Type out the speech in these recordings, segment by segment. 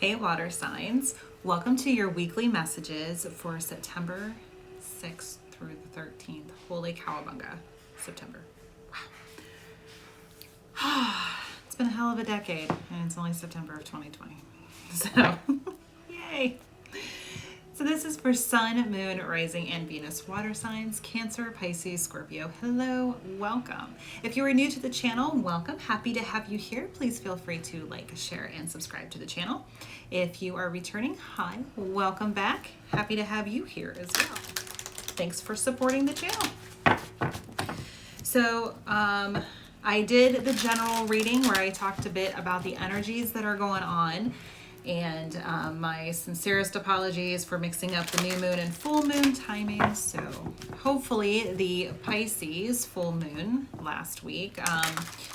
Hey water signs, welcome to your weekly messages for September 6th through the 13th. Holy cowabunga, September. Wow. It's been a hell of a decade and it's only September of 2020. So, yay. So this is for Sun, Moon, Rising, and Venus water signs, Cancer, Pisces, Scorpio. Hello, welcome. If you are new to the channel, welcome. Happy to have you here. Please feel free to like, share, and subscribe to the channel. If you are returning, hi, welcome back. Happy to have you here as well. Thanks for supporting the channel. So I did the general reading where I talked a bit about the energies that are going on. And my sincerest apologies for mixing up the new moon and full moon timing. So hopefully the Pisces full moon last week,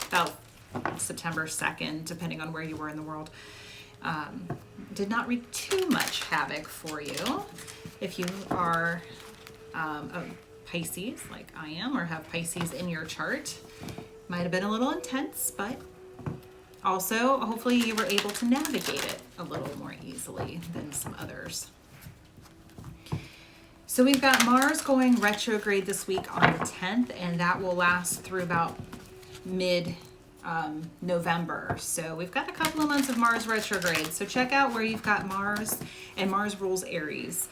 about September 2nd, depending on where you were in the world, did not wreak too much havoc for you. If you are a Pisces like I am, or have Pisces in your chart, might have been a little intense, but also, hopefully you were able to navigate it a little more easily than some others. So we've got Mars going retrograde this week on the 10th, and that will last through about mid-November. So we've got a couple of months of Mars retrograde. So check out where you've got Mars, and Mars rules Aries.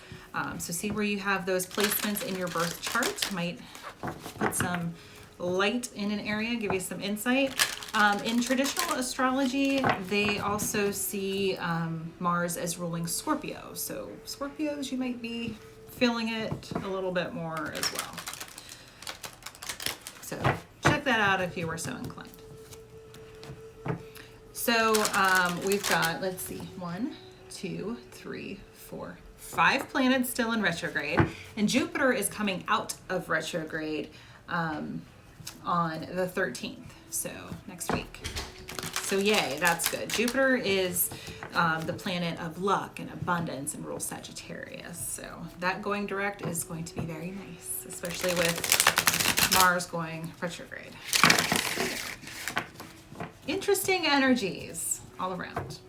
So see where you have those placements in your birth chart. Might put some light in an area, give you some insight. In traditional astrology, they also see Mars as ruling Scorpio. So Scorpios, you might be feeling it a little bit more as well. So check that out if you were so inclined. So we've got, let's see, 1, 2, 3, 4, 5 planets still in retrograde. And Jupiter is coming out of retrograde on the 13th, so next week. So yay, that's good. Jupiter is the planet of luck and abundance and rules Sagittarius. So that going direct is going to be very nice, especially with Mars going retrograde. Interesting energies all around.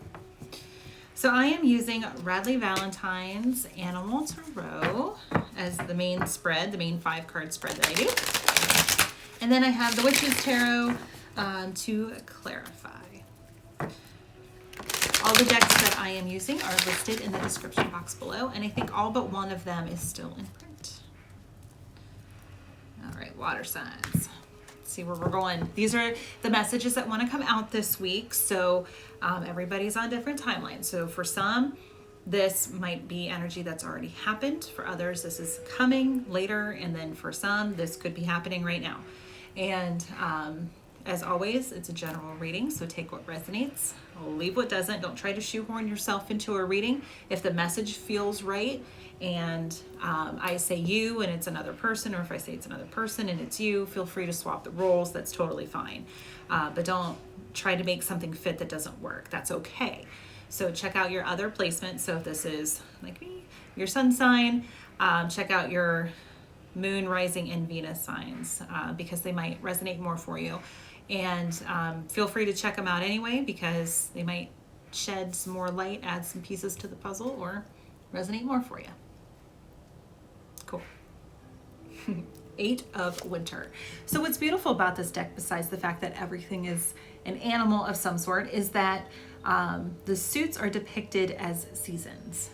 So I am using Radleigh Valentine's Animal Tarot as the main spread, the main 5-card spread that I do. And then I have the Witches Tarot to clarify. All the decks that I am using are listed in the description box below, and I think all but one of them is still in print. All right, water signs. Let's see where we're going. These are the messages that want to come out this week, so everybody's on different timelines. So for some, this might be energy that's already happened. For others, this is coming later, and then for some, this could be happening right now. And as always, it's a general reading, so take what resonates, leave what doesn't. Don't try to shoehorn yourself into a reading. If the message feels right and I say you and it's another person, or if I say it's another person and it's you, feel free to swap the roles. That's totally fine. But don't try to make something fit that doesn't work. That's okay. So check out your other placements. So if this is, like me, your sun sign, check out your Moon, Rising, and Venus signs because they might resonate more for you. And feel free to check them out anyway because they might shed some more light, add some pieces to the puzzle, or resonate more for you. Cool. 8 of Winter. So what's beautiful about this deck, besides the fact that everything is an animal of some sort, is that the suits are depicted as seasons.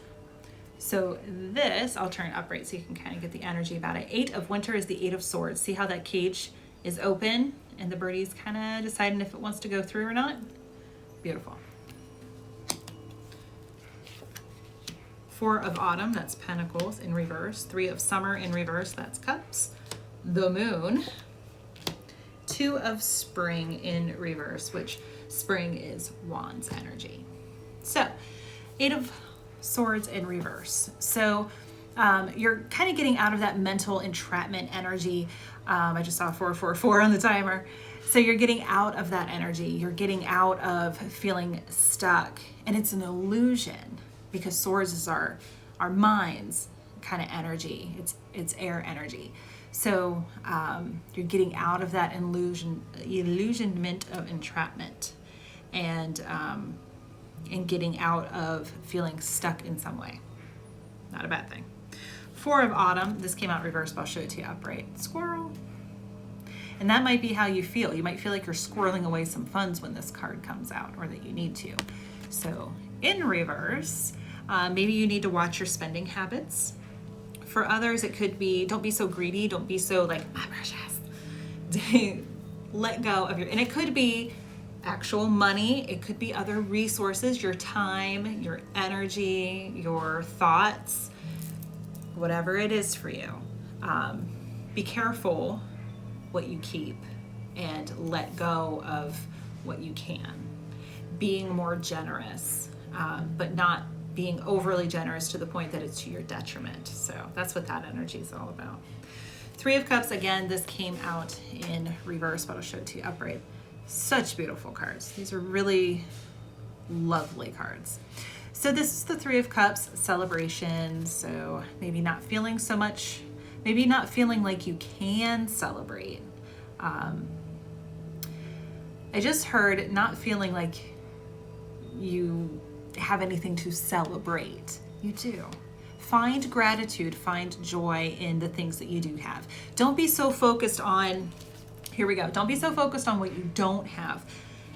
So this, I'll turn it upright so you can kind of get the energy about it. 8 of Winter is the 8 of Swords. See how that cage is open and the birdie's kind of deciding if it wants to go through or not? Beautiful. 4 of Autumn, that's Pentacles in reverse. 3 of Summer in reverse, that's Cups. The Moon. 2 of Spring in reverse, which Spring is Wands energy. So 8 of Swords in reverse. So you're kind of getting out of that mental entrapment energy. I just saw 444 on the timer. So you're getting out of that energy. You're getting out of feeling stuck. And it's an illusion because swords is our mind's kind of energy. It's air energy. So you're getting out of that illusionment of entrapment. And and getting out of feeling stuck in some way. Not a bad thing. 4 of Autumn. This came out reversed, but I'll show it to you upright. Squirrel. And that might be how you feel. You might feel like you're squirreling away some funds when this card comes out, or that you need to. So in reverse, maybe you need to watch your spending habits. For others, it could be, don't be so greedy. Don't be so like, my precious. Let go of your, and it could be actual money. It could be other resources, your time, your energy, your thoughts, whatever it is for you. Be careful what you keep and let go of what you can. Being more generous, but not being overly generous to the point that it's to your detriment. So that's what that energy is all about. 3 of Cups, again, this came out in reverse, but I'll show it to you upright. Such beautiful cards. These are really lovely cards. So this is the 3 of Cups celebration. So maybe not feeling so much, maybe not feeling like you can celebrate. I just heard not feeling like you have anything to celebrate. You do. Find gratitude, find joy in the things that you do have. Don't be so focused on, here we go, don't be so focused on what you don't have,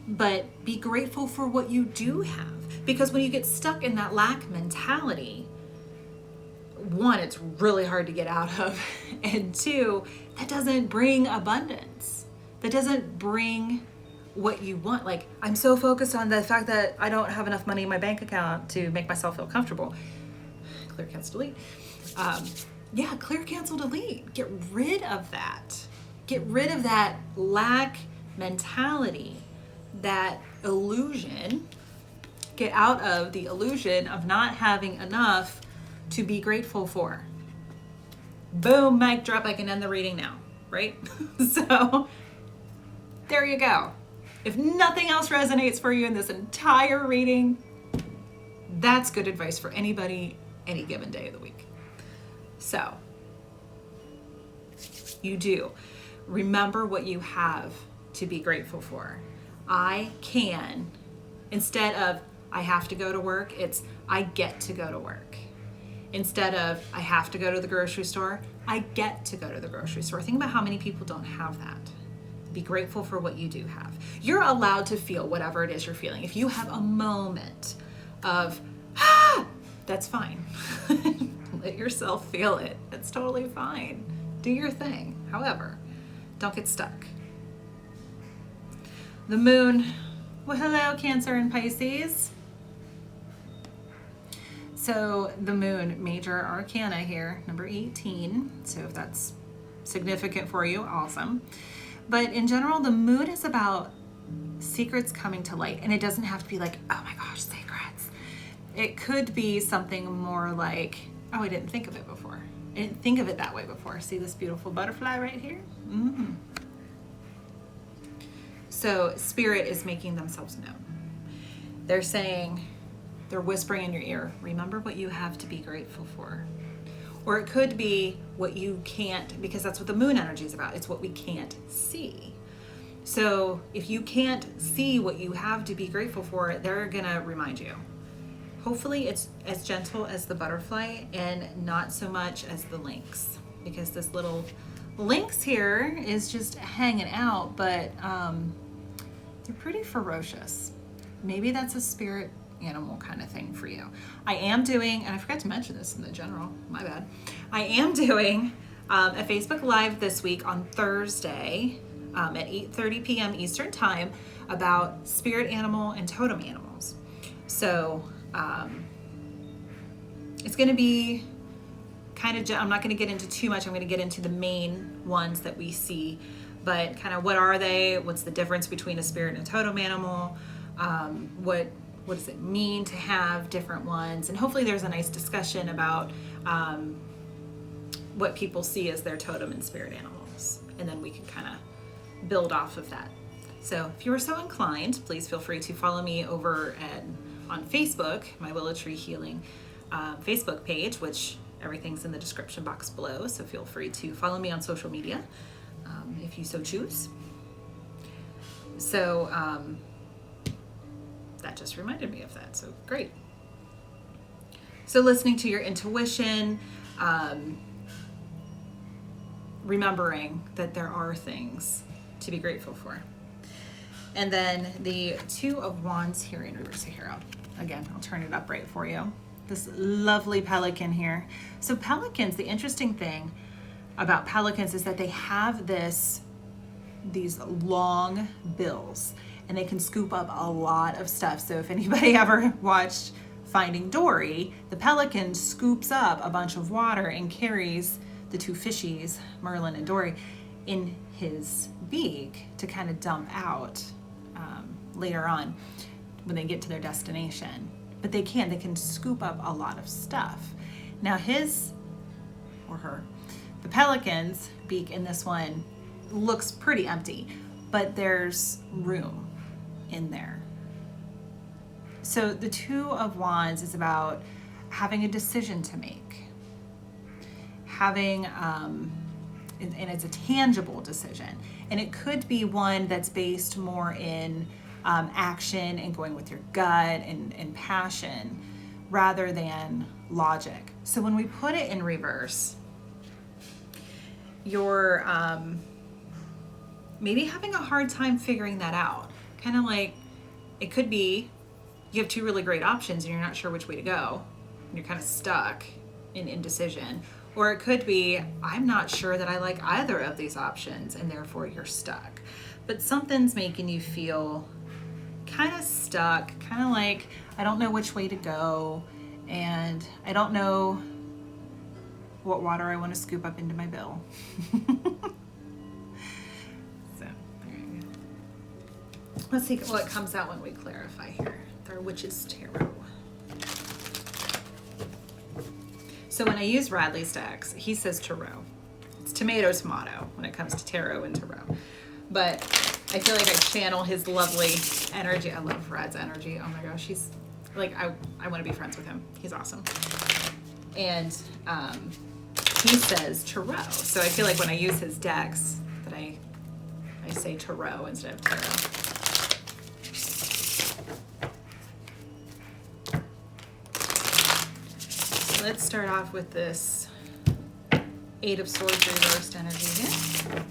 but be grateful for what you do have. Because when you get stuck in that lack mentality, 1, it's really hard to get out of, and 2, that doesn't bring abundance. That doesn't bring what you want. Like, I'm so focused on the fact that I don't have enough money in my bank account to make myself feel comfortable. Clear, cancel, delete. Yeah, clear, cancel, delete. Get rid of that. Get rid of that lack mentality, that illusion. Get out of the illusion of not having enough to be grateful for. Boom, mic drop. I can end the reading now, right? So there you go. If nothing else resonates for you in this entire reading, that's good advice for anybody, any given day of the week. So you do. Remember what you have to be grateful for. I can, instead of I have to go to work, it's I get to go to work. Instead of I have to go to the grocery store, I get to go to the grocery store. Think about how many people don't have that. Be grateful for what you do have. You're allowed to feel whatever it is you're feeling. If you have a moment of, that's fine. Let yourself feel it. It's totally fine. Do your thing. However, don't get stuck. The moon. Well, hello, Cancer and Pisces. So the moon, major arcana here, number 18. So if that's significant for you, awesome. But in general, the moon is about secrets coming to light. And it doesn't have to be like, oh my gosh, secrets. It could be something more like, oh, I didn't think of it before. I didn't think of it that way before. See this beautiful butterfly right here? Mm-hmm. So spirit is making themselves known. They're saying, they're whispering in your ear, remember what you have to be grateful for. Or it could be what you can't, because that's what the moon energy is about. It's what we can't see. So if you can't see what you have to be grateful for, they're gonna remind you. Hopefully it's as gentle as the butterfly and not so much as the lynx, because this little lynx here is just hanging out, but they're pretty ferocious. Maybe that's a spirit animal kind of thing for you. I am doing, and I forgot to mention this in the general, my bad. I am doing a Facebook Live this week on Thursday at 8:30 p.m. Eastern Time about spirit animal and totem animals. So it's going to be kind of, I'm not going to get into too much. I'm going to get into the main ones that we see, but kind of what are they? What's the difference between a spirit and a totem animal? What does it mean to have different ones? And hopefully there's a nice discussion about what people see as their totem and spirit animals. And then we can kind of build off of that. So if you are so inclined, please feel free to follow me over on Facebook, my Willow Tree Healing Facebook page, which everything's in the description box below. So feel free to follow me on social media if you so choose. So that just reminded me of that. So great. So listening to your intuition, remembering that there are things to be grateful for. And then the Two of Wands here in reverse. Here, again, I'll turn it up right for you. This lovely pelican here. So pelicans, the interesting thing about pelicans is that they have these long bills, and they can scoop up a lot of stuff. So if anybody ever watched Finding Dory, the pelican scoops up a bunch of water and carries the two fishies, Merlin and Dory, in his beak to kind of dump out later on when they get to their destination. But they can scoop up a lot of stuff. Now his or her, the pelican's beak in this one looks pretty empty, but there's room in there. So the Two of Wands is about having a decision to make, having, and it's a tangible decision. And it could be one that's based more in action and going with your gut and passion rather than logic. So when we put it in reverse, you're maybe having a hard time figuring that out. Kind of like it could be you have two really great options and you're not sure which way to go. And you're kind of stuck in indecision. Or it could be, I'm not sure that I like either of these options, and therefore you're stuck. But something's making you feel kind of stuck, kind of like, I don't know which way to go, and I don't know what water I want to scoop up into my bill. So, there you go. Let's see what comes out when we clarify here. Our Witches Tarot. So when I use Radleigh's decks, he says tarot. It's tomato when it comes to tarot and tarot. But I feel like I channel his lovely energy. I love Rad's energy. Oh my gosh, he's like, I want to be friends with him. He's awesome. And he says tarot. So I feel like when I use his decks that I say tarot instead of tarot. Let's start off with this Eight of Swords reversed energy here.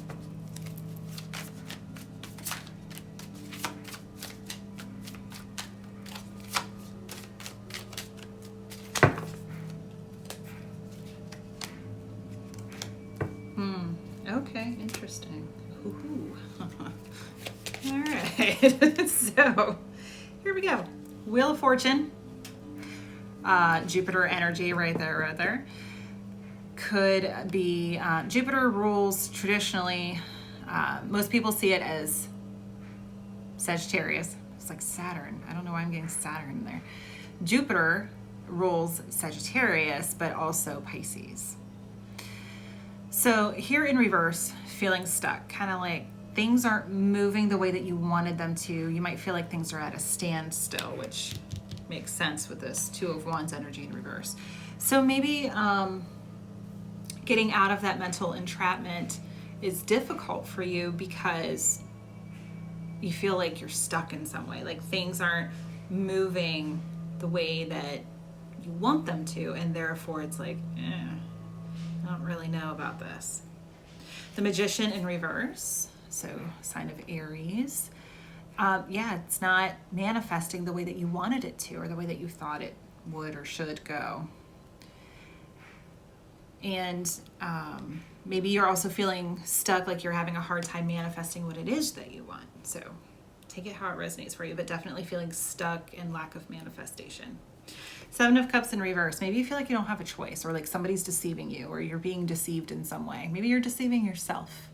Okay, interesting. Ooh. All right, so here we go. Wheel of Fortune. Jupiter energy right there. Could be, Jupiter rules traditionally, most people see it as Sagittarius. It's like Saturn. I don't know why I'm getting Saturn in there. Jupiter rules Sagittarius, but also Pisces. So here in reverse, feeling stuck, kind of like things aren't moving the way that you wanted them to. You might feel like things are at a standstill, which makes sense with this Two of Wands energy in reverse. So maybe getting out of that mental entrapment is difficult for you because you feel like you're stuck in some way, like things aren't moving the way that you want them to, and therefore it's like, I don't really know about this. The Magician in reverse, so sign of Aries. It's not manifesting the way that you wanted it to, or the way that you thought it would or should go. And maybe you're also feeling stuck, like you're having a hard time manifesting what it is that you want. So take it how it resonates for you, but definitely feeling stuck in lack of manifestation. Seven of Cups in reverse. Maybe you feel like you don't have a choice, or like somebody's deceiving you, or you're being deceived in some way. Maybe you're deceiving yourself,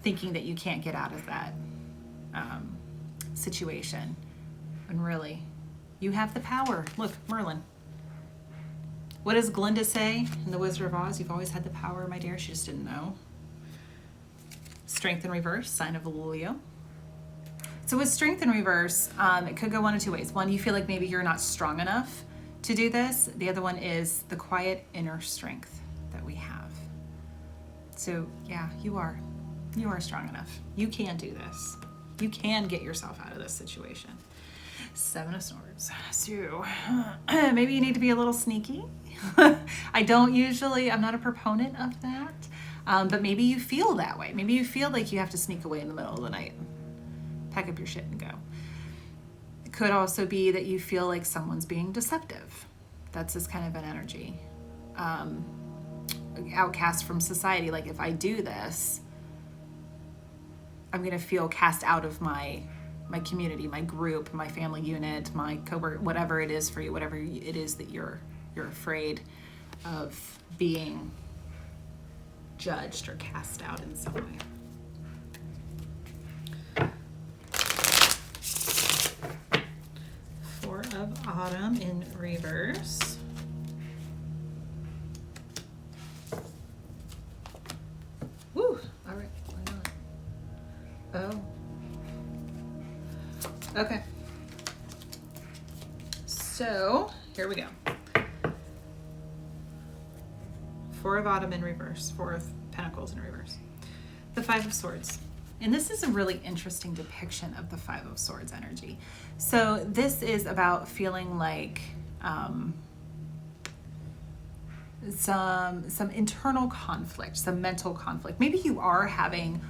thinking that you can't get out of that situation. And really, you have the power. Look, Merlin. What does Glinda say in The Wizard of Oz? You've always had the power, my dear. She just didn't know. Strength in reverse, sign of Leo. So with strength in reverse, it could go one of two ways. One, you feel like maybe you're not strong enough to do this. The other one is the quiet inner strength that we have. So yeah, you are strong enough. You can do this. You can get yourself out of this situation. Seven of Swords. So maybe you need to be a little sneaky. I'm not a proponent of that. But maybe you feel that way. Maybe you feel like you have to sneak away in the middle of the night. Pack up your shit and go. It could also be that you feel like someone's being deceptive. That's this kind of an energy. Outcast from society. Like, if I do this, I'm going to feel cast out of my community, my group, my family unit, my coworker, whatever it is for you, whatever it is that you're afraid of being judged or cast out in some way. Four of Autumn in reverse. Woo! All right, why not? Oh. Okay. So, here we go. Four of Autumn in reverse, Four of Pentacles in reverse. The Five of Swords. And this is a really interesting depiction of the Five of Swords energy. So this is about feeling like some internal conflict, some mental conflict. Maybe you are having,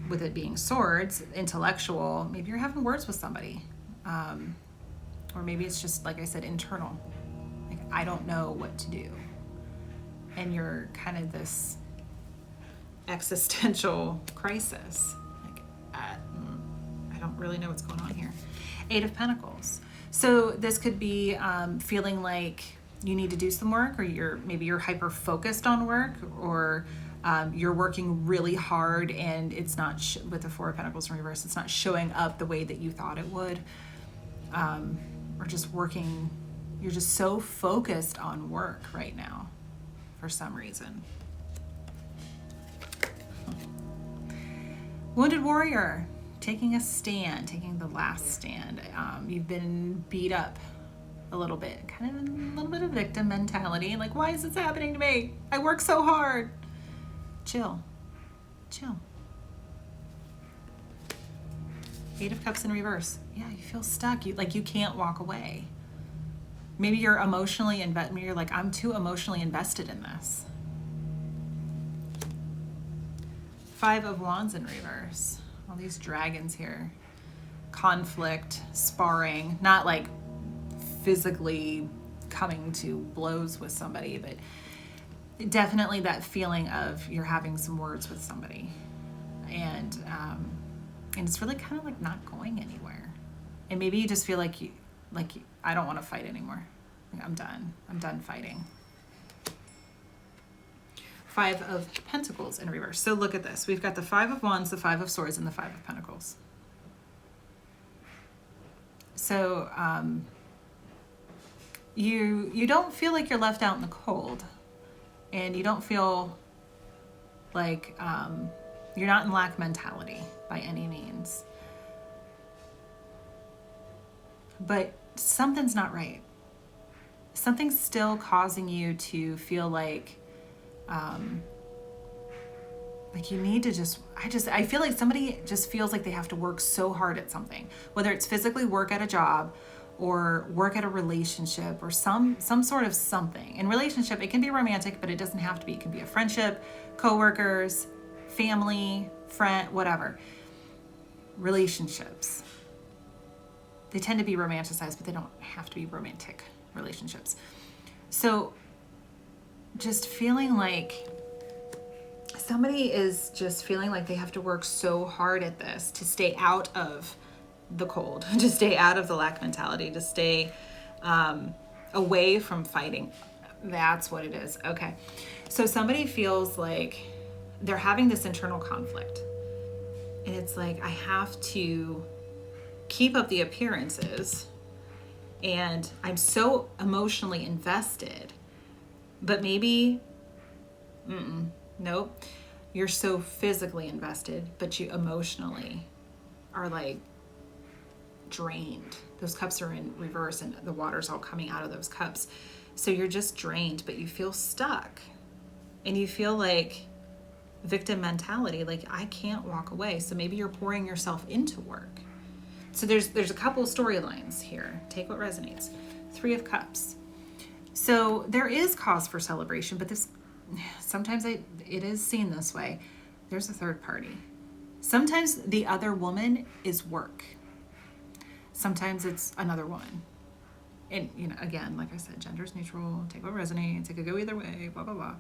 with it being swords, intellectual, maybe you're having words with somebody. Or maybe it's just, like I said, internal. Like, I don't know what to do. And you're kind of this existential crisis. Like, I don't really know what's going on here. Eight of Pentacles. So this could be feeling like you need to do some work, or maybe you're hyper focused on work, or you're working really hard and it's not, with the Four of Pentacles in reverse, it's not showing up the way that you thought it would. Or just working, you're just so focused on work right now for some reason. Wounded Warrior, taking a stand, taking the last stand. You've been beat up a little bit, kind of a little bit of victim mentality. Like, why is this happening to me? I work so hard. Chill. Eight of Cups in reverse. Yeah, you feel stuck. You can't walk away. Maybe you're emotionally maybe you're like, I'm too emotionally invested in this. Five of Wands in reverse. All these dragons here. Conflict, sparring, not like physically coming to blows with somebody, but definitely that feeling of you're having some words with somebody. And it's really kind of like not going anywhere. And maybe you just feel like I don't want to fight anymore. I'm done fighting. Five of Pentacles in reverse. So look at this. We've got the Five of Wands, the Five of Swords, and the Five of Pentacles. So you don't feel like you're left out in the cold, and you don't feel like you're not in lack mentality by any means. But something's not right. Something's still causing you to feel like you need to I feel like somebody just feels like they have to work so hard at something, whether it's physically work at a job or work at a relationship or some sort of something. In relationship, it can be romantic, but it doesn't have to be. It can be a friendship, coworkers, family, friend, whatever. Relationships. They tend to be romanticized, but they don't have to be romantic relationships. So just feeling like somebody is just feeling like they have to work so hard at this to stay out of the cold, to stay out of the lack mentality, to stay away from fighting. That's what it is. Okay. So somebody feels like they're having this internal conflict. And it's like, I have to keep up the appearances, and I'm so emotionally invested, but maybe, nope, you're so physically invested, but you emotionally are like drained. Those cups are in reverse and the water's all coming out of those cups. So you're just drained, but you feel stuck, and you feel like victim mentality, like I can't walk away. So maybe you're pouring yourself into work. So there's a couple storylines here. Take what resonates. 3 of Cups. So there is cause for celebration, but this sometimes it is seen this way. There's a third party. Sometimes the other woman is work. Sometimes it's another woman. And, you know, again, like I said, gender's neutral. Take what resonates. It could go either way, blah, blah, blah.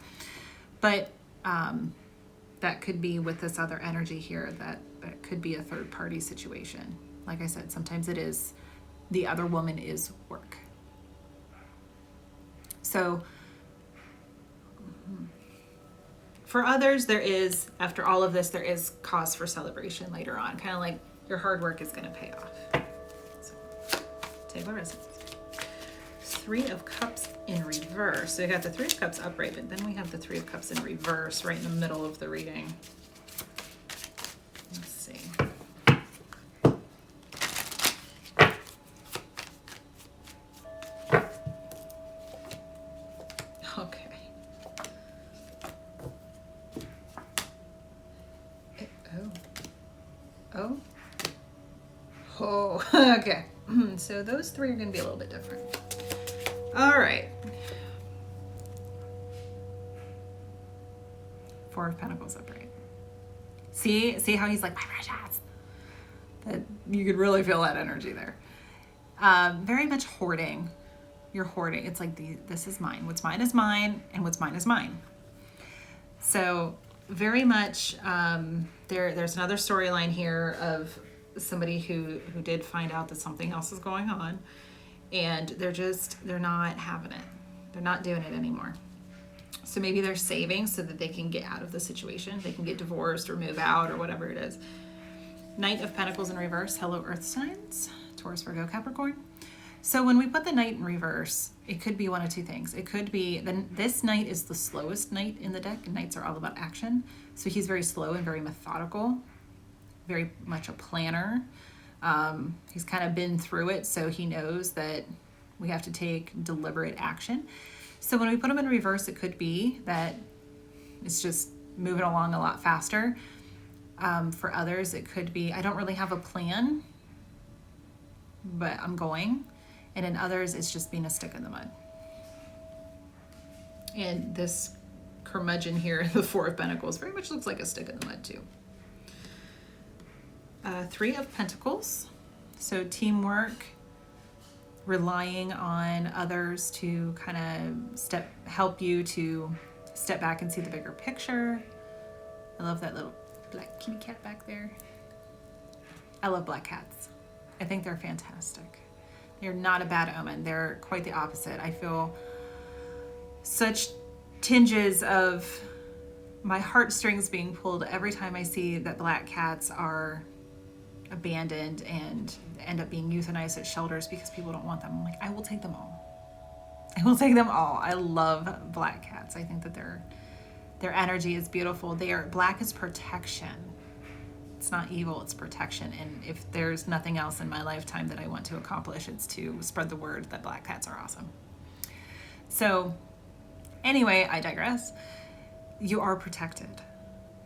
But that could be with this other energy here, that could be a third party situation. Like I said, sometimes it is the other woman is work. So for others, there is, after all of this, there is cause for celebration later on. Kind of like your hard work is going to pay off. So take what resonates. 3 of Cups in reverse. So we got the 3 of Cups upright, but then we have the 3 of Cups in reverse right in the middle of the reading. Let's see. Okay. Oh, okay. So those 3 are going to be a little bit different. All right. 4 of Pentacles upright. See how he's like, my precious. That you could really feel that energy there. Very much hoarding. You're hoarding. It's like this is mine. What's mine is mine, and what's mine is mine. So very much there's another storyline here of somebody who did find out that something else is going on, and they're not having it. They're not doing it anymore. So maybe they're saving so that they can get out of the situation. They can get divorced or move out or whatever it is. Knight of Pentacles in reverse. Hello, Earth signs. Taurus, Virgo, Capricorn. So when we put the Knight in reverse, it could be one of 2 things. It could be, this Knight is the slowest Knight in the deck. Knights are all about action. So he's very slow and very methodical. Very much a planner. He's kind of been through it, so he knows that we have to take deliberate action. So when we put him in reverse, it could be that it's just moving along a lot faster. For others, it could be, I don't really have a plan, but I'm going. And in others, it's just being a stick in the mud. And this curmudgeon here, the 4 of Pentacles, very much looks like a stick in the mud too. 3 of Pentacles. So teamwork, relying on others to kind of help you to step back and see the bigger picture. I love that little black kitty cat back there. I love black cats. I think they're fantastic. They're not a bad omen. They're quite the opposite. I feel such tinges of my heartstrings being pulled every time I see that black cats are abandoned and end up being euthanized at shelters because people don't want them. I'm like, I will take them all. I will take them all. I love black cats. I think that their energy is beautiful. Black is protection. It's not evil, it's protection. And if there's nothing else in my lifetime that I want to accomplish, it's to spread the word that black cats are awesome. So anyway, I digress. You are protected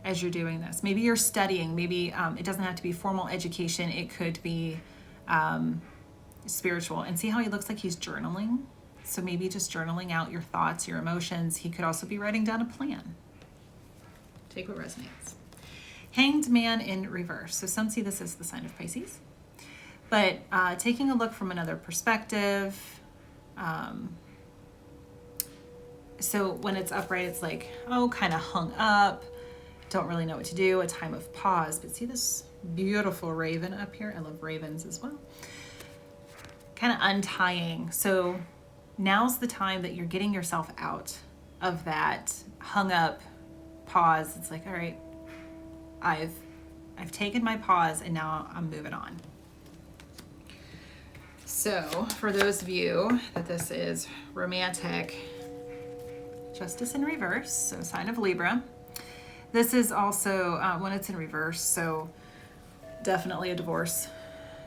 as you're doing this. Maybe you're studying. Maybe it doesn't have to be formal education. It could be spiritual. And see how he looks like he's journaling? So maybe just journaling out your thoughts, your emotions. He could also be writing down a plan. Take what resonates. Hanged Man in reverse. So some see this as the sign of Pisces. But taking a look from another perspective. So when it's upright, it's like, oh, kind of hung up. Don't really know what to do. A time of pause. But see this beautiful raven up here? I love ravens as well. Kind of untying. So now's the time that you're getting yourself out of that hung up pause. It's like, all right, I've taken my pause and now I'm moving on. So for those of you that this is romantic, Justice in reverse, so sign of Libra. This is also when it's in reverse, so definitely a divorce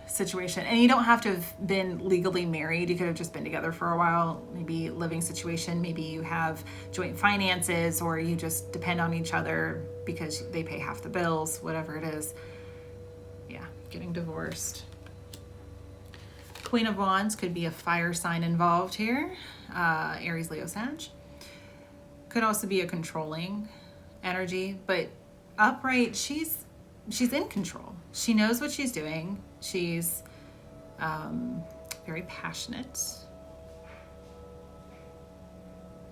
situation. And you don't have to have been legally married. You could have just been together for a while, maybe living situation. Maybe you have joint finances, or you just depend on each other because they pay half the bills, whatever it is. Yeah, getting divorced. Queen of Wands could be a fire sign involved here. Aries, Leo, Sag. Could also be a controlling energy, but upright, she's in control. She knows what she's doing. She's very passionate.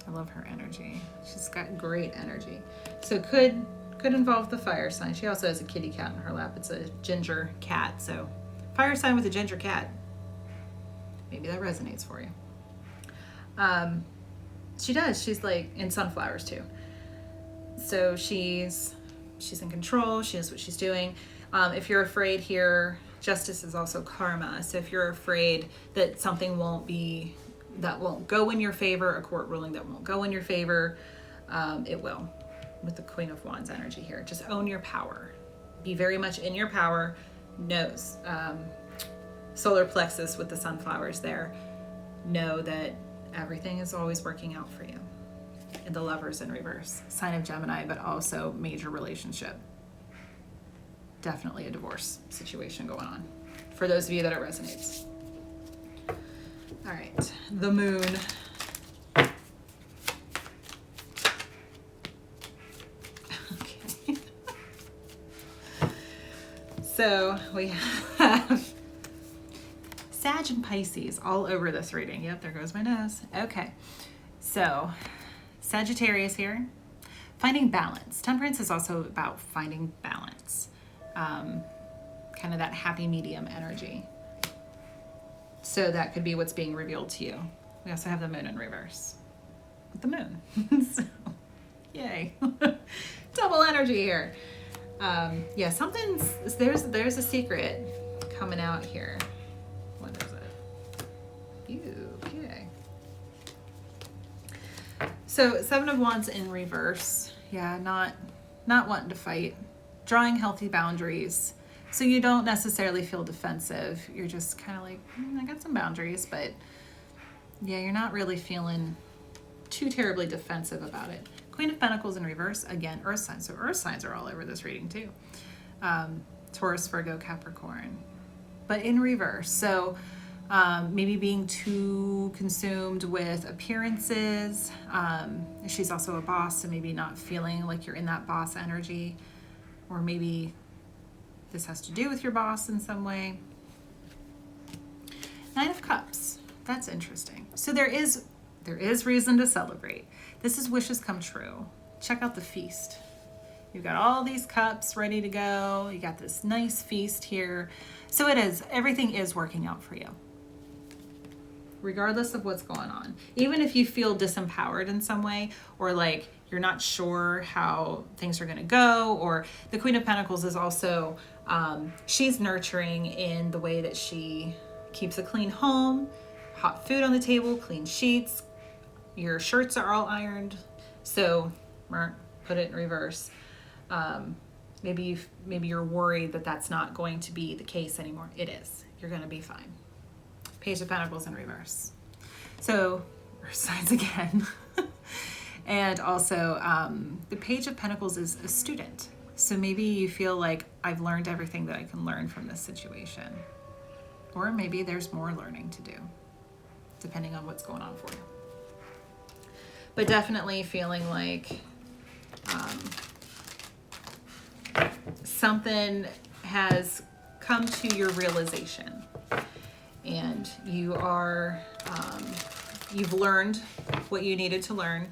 I love her energy. She's got great energy. So it could involve the fire sign. She also has a kitty cat in her lap. It's a ginger cat. So fire sign with a ginger cat. Maybe that resonates for you. She does. She's like in sunflowers too. So she's in control. She knows what she's doing. If you're afraid here, justice is also karma. So if you're afraid that something won't go in your favor, a court ruling that won't go in your favor, it will. With the Queen of Wands energy here, just own your power. Be very much in your power. Knows solar plexus with the sunflowers there. Know that everything is always working out for you. And the Lovers in reverse, sign of Gemini, but also major relationship. Definitely a divorce situation going on for those of you that it resonates. All right, the Moon. Okay. So we have Sag and Pisces all over this reading. Yep, there goes my nose. Okay, so Sagittarius here, finding balance. Temperance is also about finding balance, kind of that happy medium energy. So that could be what's being revealed to you. We also have the Moon in reverse with the Moon. So, yay. Double energy here. Yeah, there's a secret coming out here. What is it? Ew, okay. So 7 of Wands in reverse. Yeah, not wanting to fight. Drawing healthy boundaries. So you don't necessarily feel defensive. You're just kind of like, I got some boundaries, but yeah, you're not really feeling too terribly defensive about it. Queen of Pentacles in reverse, again, earth signs. So earth signs are all over this reading too. Taurus, Virgo, Capricorn, but in reverse. So maybe being too consumed with appearances. She's also a boss, so maybe not feeling like you're in that boss energy, or maybe this has to do with your boss in some way. 9 of Cups. That's interesting. So there is reason to celebrate. This is wishes come true. Check out the feast. You've got all these cups ready to go. You got this nice feast here. So everything is working out for you, regardless of what's going on. Even if you feel disempowered in some way, or like you're not sure how things are going to go, or the Queen of Pentacles is also, she's nurturing in the way that she keeps a clean home, hot food on the table, clean sheets, your shirts are all ironed. So put it in reverse. Maybe you're worried that that's not going to be the case anymore. It is. You're going to be fine. Page of Pentacles in reverse. So earth signs again. And also the Page of Pentacles is a student. So maybe you feel like I've learned everything that I can learn from this situation. Or maybe there's more learning to do, depending on what's going on for you. But definitely feeling like something has come to your realization, and you are, you've learned what you needed to learn,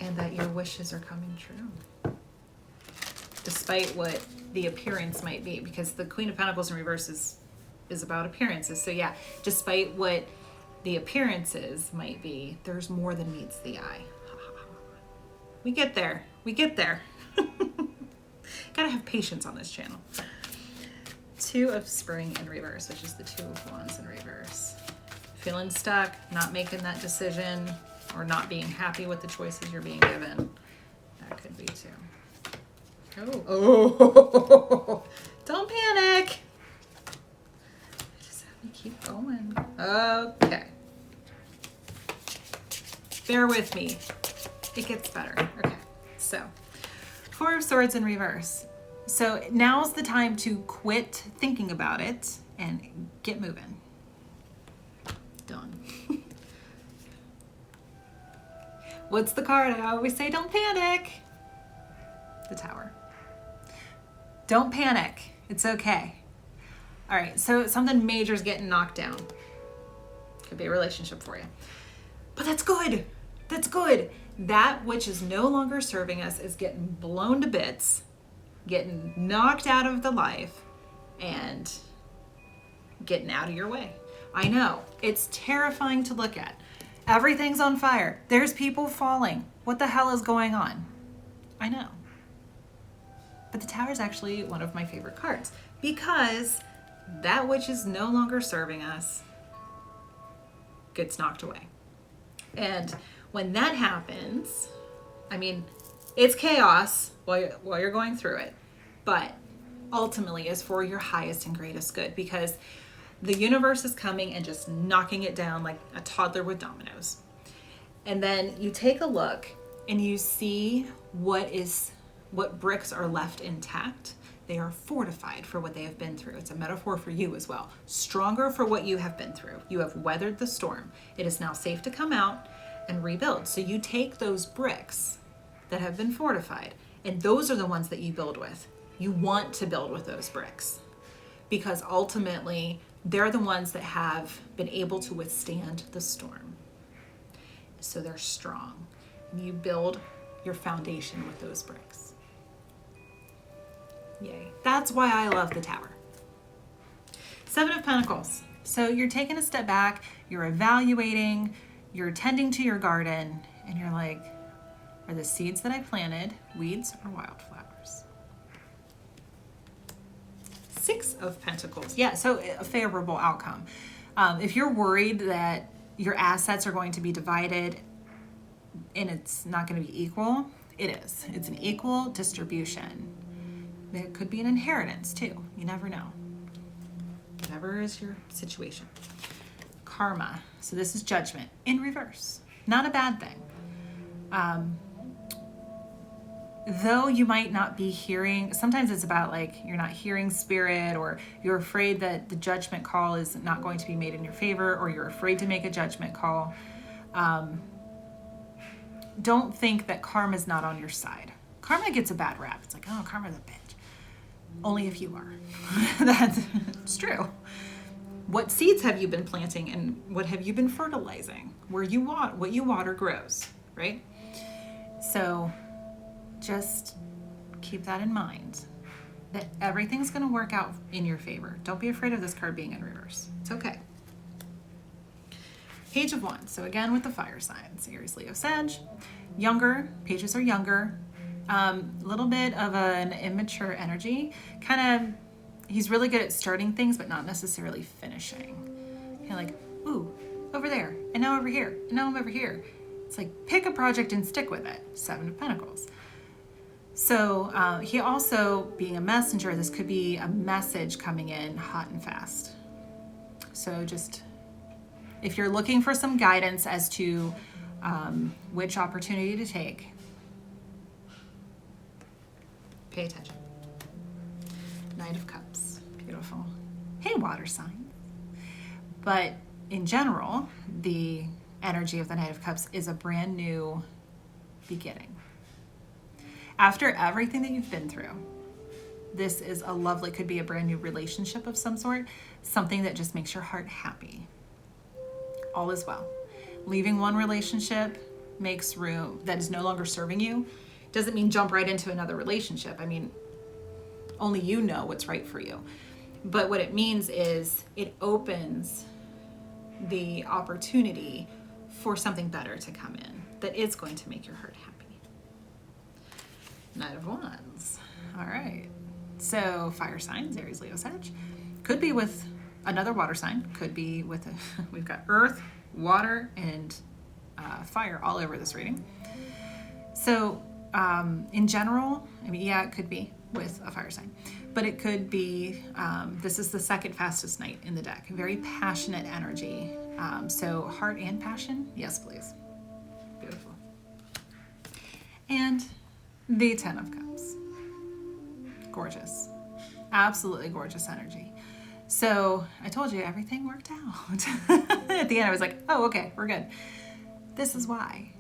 and that your wishes are coming true, despite what the appearance might be, because the Queen of Pentacles in reverse is about appearances. So yeah, despite what the appearances might be, there's more than meets the eye. We get there. Gotta have patience on this channel. 2 of Spring in reverse, which is the 2 of Wands in reverse. Feeling stuck, not making that decision, or not being happy with the choices you're being given. That could be too. Oh, don't panic. Just have me keep going. Okay. Bear with me. It gets better. Okay, so 4 of Swords in reverse. So now's the time to quit thinking about it and get moving. Done. What's the card? I always say, don't panic. The Tower. Don't panic. It's okay. All right, so something major is getting knocked down. Could be a relationship for you. But that's good. That's good. That which is no longer serving us is getting blown to bits, getting knocked out of the life, and getting out of your way. I know. It's terrifying to look at. Everything's on fire. There's people falling. What the hell is going on? I know. But the Tower is actually one of my favorite cards because that which is no longer serving us gets knocked away. And when that happens, I mean, it's chaos while you're going through it, but ultimately is for your highest and greatest good, because the universe is coming and just knocking it down like a toddler with dominoes. And then you take a look and you see what bricks are left intact. They are fortified for what they have been through. It's a metaphor for you as well. Stronger for what you have been through. You have weathered the storm. It is now safe to come out and rebuild. So you take those bricks that have been fortified, and those are the ones that you build with. You want to build with those bricks because ultimately they're the ones that have been able to withstand the storm. So they're strong. You build your foundation with those bricks. Yay. That's why I love the Tower. Seven of Pentacles. So you're taking a step back, you're evaluating, you're tending to your garden, and you're like, are the seeds that I planted weeds or wildflowers? Six of Pentacles. Yeah, so a favorable outcome. If you're worried that your assets are going to be divided and it's not going to be equal, it is. It's an equal distribution. There could be an inheritance too. You never know. Whatever is your situation. Karma. So this is judgment in reverse. Not a bad thing. Though you might not be hearing, sometimes it's about like you're not hearing spirit, or you're afraid that the judgment call is not going to be made in your favor, or you're afraid to make a judgment call. Don't think that karma's not on your side. Karma gets a bad rap. It's like, oh, karma's a bitch. Only if you are. It's true. What seeds have you been planting and what have you been fertilizing? What you water grows, right? So just keep that in mind, that everything's going to work out in your favor. Don't be afraid of this card being in reverse. It's okay. Page of Wands. So again, with the fire signs, Aries, Leo, Sag. Younger, pages are younger. Little bit of an immature energy. He's really good at starting things, but not necessarily finishing. Kind of like, ooh, over there, and now over here, and now I'm over here. It's like, pick a project and stick with it. Seven of Pentacles. So he also, being a messenger, this could be a message coming in hot and fast. So just, if you're looking for some guidance as to which opportunity to take, pay attention. Knight of Cups. Beautiful. Hey, water sign. But in general, the energy of the Knight of Cups is a brand new beginning. After everything that you've been through, this is a lovely, could be a brand new relationship of some sort, something that just makes your heart happy. All is well. Leaving one relationship makes room that is no longer serving you. Doesn't mean jump right into another relationship. I mean, only you know what's right for you. But what it means is it opens the opportunity for something better to come in that is going to make your heart happy. Knight of Wands. All right. So fire signs, Aries, Leo, Sag. Could be with another water sign. Could be with, we've got earth, water, and fire all over this reading. So in general, I mean, yeah, it could be with a fire sign, but it could be, this is the second fastest knight in the deck. Very passionate energy. So heart and passion, yes, please. Beautiful. And the Ten of Cups. Gorgeous. Absolutely gorgeous energy. So I told you everything worked out. At the end, I was like, oh, okay, we're good. This is why.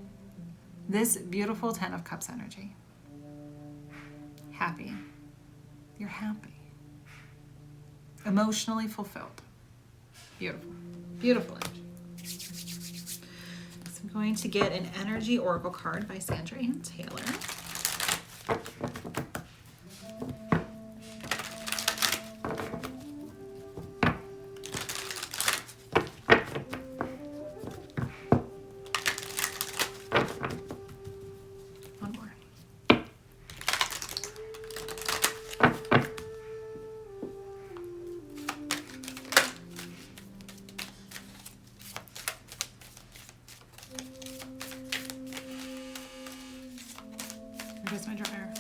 This beautiful 10 of Cups energy. Happy. You're happy. Emotionally fulfilled. Beautiful. Beautiful energy. So I'm going to get an energy oracle card by Sandra and Taylor. Where's my dryer?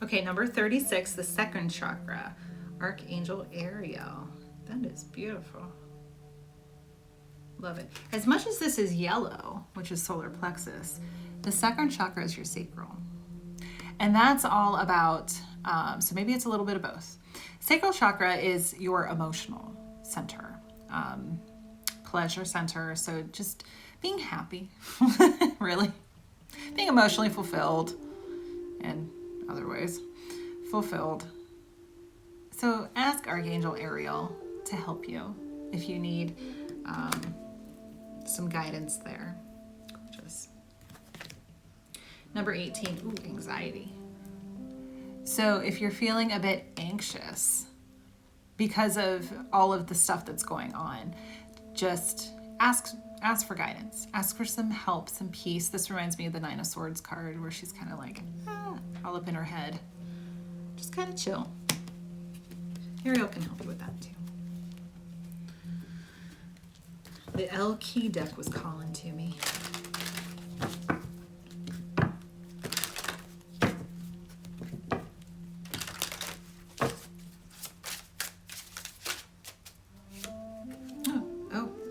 Okay, number 36, the second chakra, Archangel Ariel. That is beautiful. Love it. As much as this is yellow, which is solar plexus, the second chakra is your sacral. And that's all about, so maybe it's a little bit of both. Sacral chakra is your emotional center. Pleasure center, so just being happy, really, being emotionally fulfilled, and other ways fulfilled. So ask Archangel Ariel to help you if you need some guidance there. Gorgeous. Number 18, ooh, anxiety. So if you're feeling a bit anxious because of all of the stuff that's going on, just ask for guidance. Ask for some help, some peace. This reminds me of the Nine of Swords card where she's kind of like, all up in her head. Just kind of chill. Ariel can help you with that too. The Elle key deck was calling to me.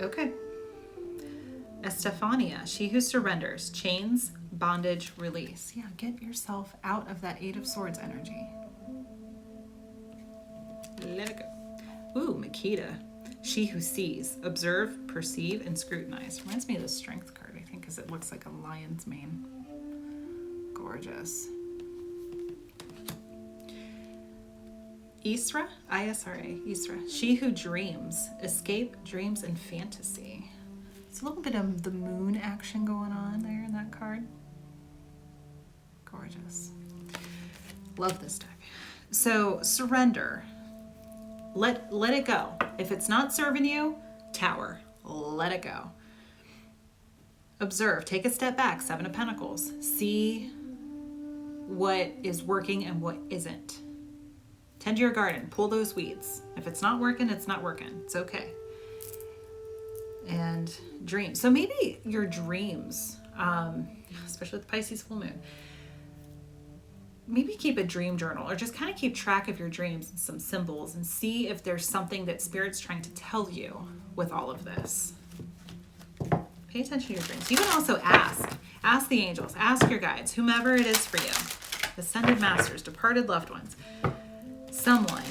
Okay. Estefania, she who surrenders, chains, bondage, release. Yeah, get yourself out of that Eight of Swords energy. Let it go. Ooh, Makita, she who sees, observe, perceive, and scrutinize. Reminds me of the Strength card, I think, because it looks like a lion's mane. Gorgeous. Isra, I-S-R-A, Isra, she who dreams, escape, dreams, and fantasy. It's a little bit of the moon action going on there in that card. Gorgeous. Love this deck. So surrender. Let it go. If it's not serving you, tower. Let it go. Observe. Take a step back. Seven of Pentacles. See what is working and what isn't. Tend to your garden. Pull those weeds. If it's not working, it's not working. It's okay. And dream. So maybe your dreams, especially with the Pisces full moon, maybe keep a dream journal or just kind of keep track of your dreams and some symbols and see if there's something that Spirit's trying to tell you with all of this. Pay attention to your dreams. You can also ask the angels, ask your guides, whomever it is for you, ascended masters, departed loved ones, someone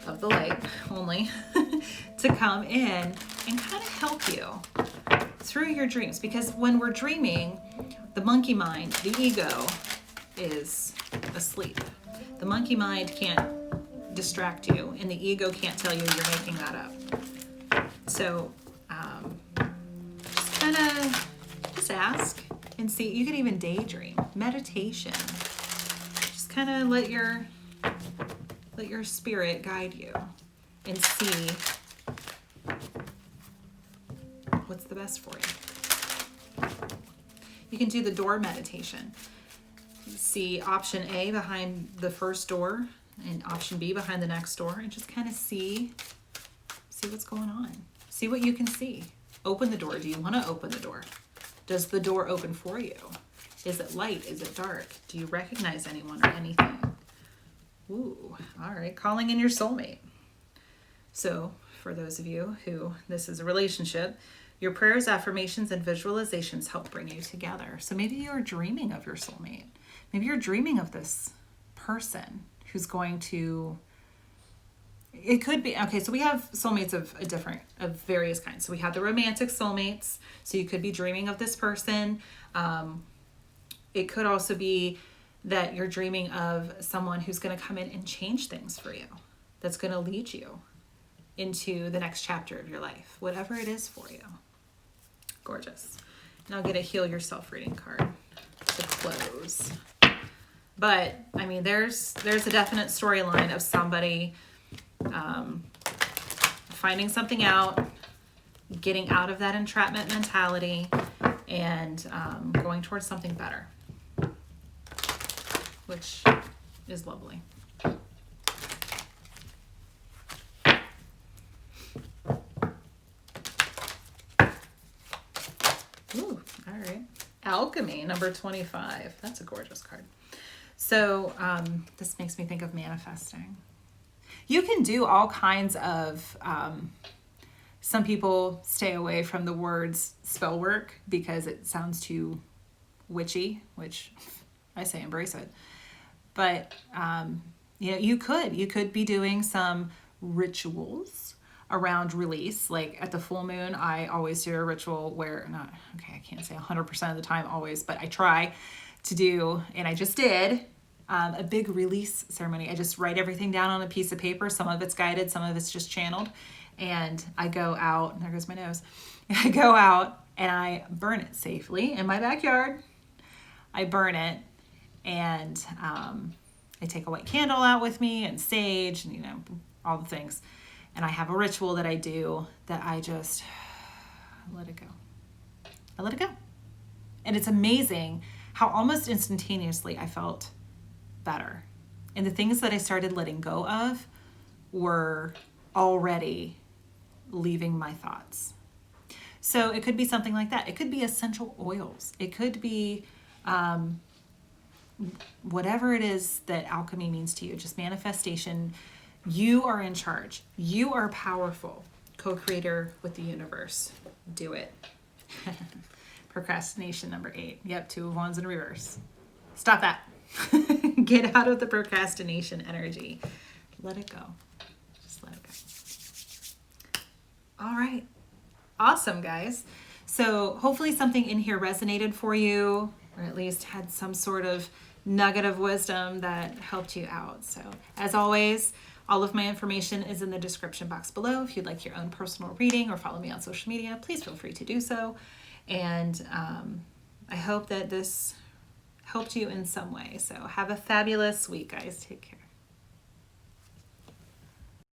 of the light only to come in and kind of help you through your dreams. Because when we're dreaming, the monkey mind, the ego, is asleep. The monkey mind can't distract you, and the ego can't tell you you're making that up. So just kind of just ask and see. You could even daydream, meditation. Just kind of let your spirit guide you and see what's the best for you. You can do the door meditation. See option A behind the first door and option B behind the next door, and just kind of see what's going on. See what you can see. Open the door. Do you want to open the door? Does the door open for you? Is it light? Is it dark? Do you recognize anyone or anything? Ooh, all right. Calling in your soulmate. So for those of you who this is a relationship, Your prayers, affirmations, and visualizations help bring you together. So maybe you're dreaming of your soulmate. Maybe you're dreaming of this person who's going to, it could be, okay, so we have soulmates of various kinds. So we have the romantic soulmates. So you could be dreaming of this person. It could also be that you're dreaming of someone who's going to come in and change things for you. That's going to lead you into the next chapter of your life, whatever it is for you. Gorgeous. Now get a Heal Yourself reading card to close. But I mean, there's a definite storyline of somebody finding something out, getting out of that entrapment mentality, and going towards something better, which is lovely. Ooh, all right. Alchemy, number 25. That's a gorgeous card. So this makes me think of manifesting. You can do all kinds of, some people stay away from the words spell work because it sounds too witchy, which I say embrace it. But, you could be doing some rituals around release. Like at the full moon, I always do a ritual where, I can't say 100% of the time always, but I try to do, and I just did, a big release ceremony. I just write everything down on a piece of paper. Some of it's guided, some of it's just channeled. And I go out, and there goes my nose. I go out and I burn it safely in my backyard. I burn it, and I take a white candle out with me and sage and, all the things. And I have a ritual that I do that I just let it go. I let it go. And it's amazing how almost instantaneously I felt better. And the things that I started letting go of were already leaving my thoughts. So it could be something like that. It could be essential oils. It could be whatever it is that alchemy means to you, just manifestation. You are in charge. You are powerful. Co-creator with the universe. Do it. Procrastination, number 8. Yep, 2 of Wands in reverse. Stop that. Get out of the procrastination energy. Let it go. Just let it go. All right. Awesome, guys. So hopefully something in here resonated for you, or at least had some sort of nugget of wisdom that helped you out. So as always, all of my information is in the description box below. If you'd like your own personal reading or follow me on social media, please feel free to do so. And I hope that this helped you in some way. So have a fabulous week, guys. Take care.